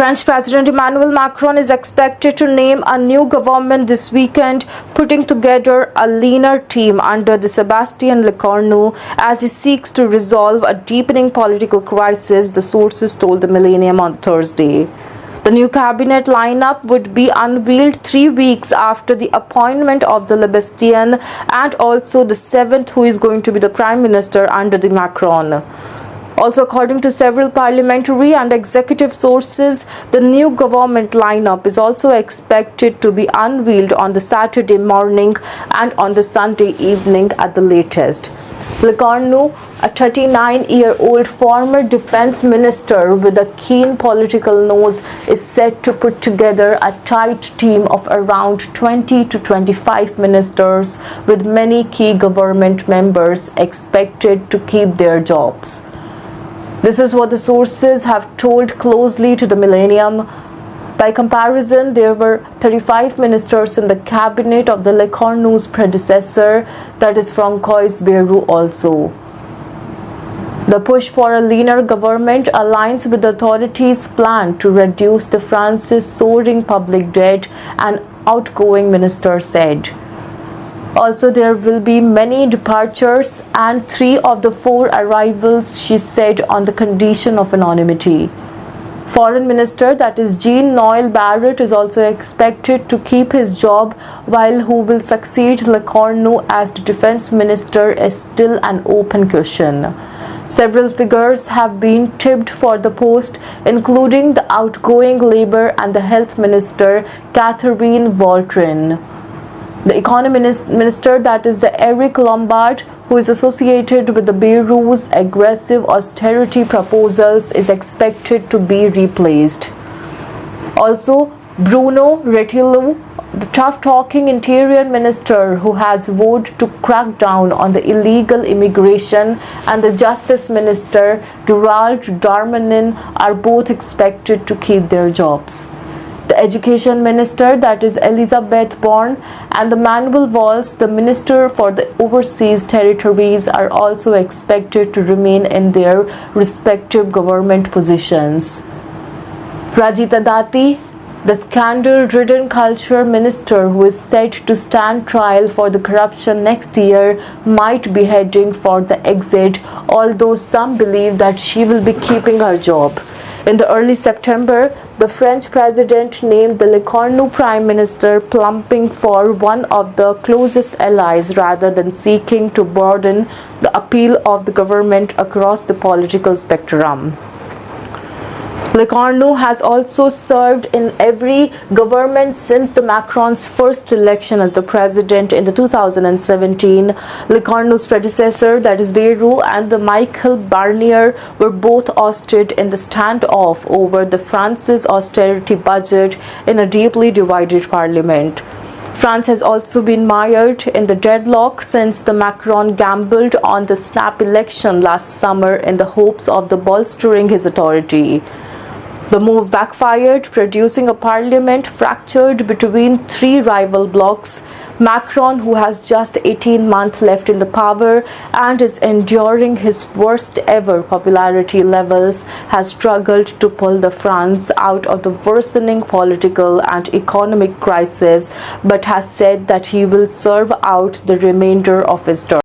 French President Emmanuel Macron is expected to name a new government this weekend, putting together a leaner team under the Sébastien Lecornu as he seeks to resolve a deepening political crisis, the sources told the Millennium on Thursday. The new cabinet lineup would be unveiled 3 weeks after the appointment of the Sébastien and also the seventh who is going to be the Prime Minister under the Macron. Also, according to several parliamentary and executive sources, the new government lineup is also expected to be unveiled on the Saturday morning and on the Sunday evening at the latest. Lecornu, a 39-year-old former defense minister with a keen political nose, is said to put together a tight team of around 20 to 25 ministers, with many key government members expected to keep their jobs. This is what the sources have told closely to the Millennium. By comparison, there were 35 ministers in the cabinet of the Lecornu's predecessor, that is Francois Bayrou also. The push for a leaner government aligns with the authorities' plan to reduce France's soaring public debt, an outgoing minister said. Also, there will be many departures and 3 of the 4 arrivals, she said, on the condition of anonymity. Foreign Minister, that is Jean-Noël Barrot, is also expected to keep his job, while who will succeed Lecornu as the defense minister is still an open question. Several figures have been tipped for the post, including the outgoing Labour and the Health Minister, Catherine Vautrin. The Economy Minister, that is the Eric Lombard, who is associated with the Bayrou's aggressive austerity proposals, is expected to be replaced. Also, Bruno Retailleau, the tough-talking Interior Minister who has vowed to crack down on the illegal immigration, and the Justice Minister, Gérald Darmanin, are both expected to keep their jobs. The Education Minister, that is Elisabeth Borne, and the Manuel Valls, the Minister for the Overseas Territories, are also expected to remain in their respective government positions. Rajita Dati, the scandal-ridden Culture Minister, who is set to stand trial for the corruption next year, might be heading for the exit, although some believe that she will be keeping her job. In the early September, the French president named the Lecornu prime minister, plumping for one of the closest allies rather than seeking to broaden the appeal of the government across the political spectrum. Lecornu has also served in every government since the Macron's first election as the president in the 2017. Lecornu's predecessor, that is Bayrou, and the Michel Barnier were both ousted in the standoff over the France's austerity budget in a deeply divided parliament. France has also been mired in the deadlock since the Macron gambled on the snap election last summer in the hopes of bolstering his authority. The move backfired, producing a parliament fractured between 3 rival blocs. Macron, who has just 18 months left in the power and is enduring his worst ever popularity levels, has struggled to pull the France out of the worsening political and economic crisis, but has said that he will serve out the remainder of his term.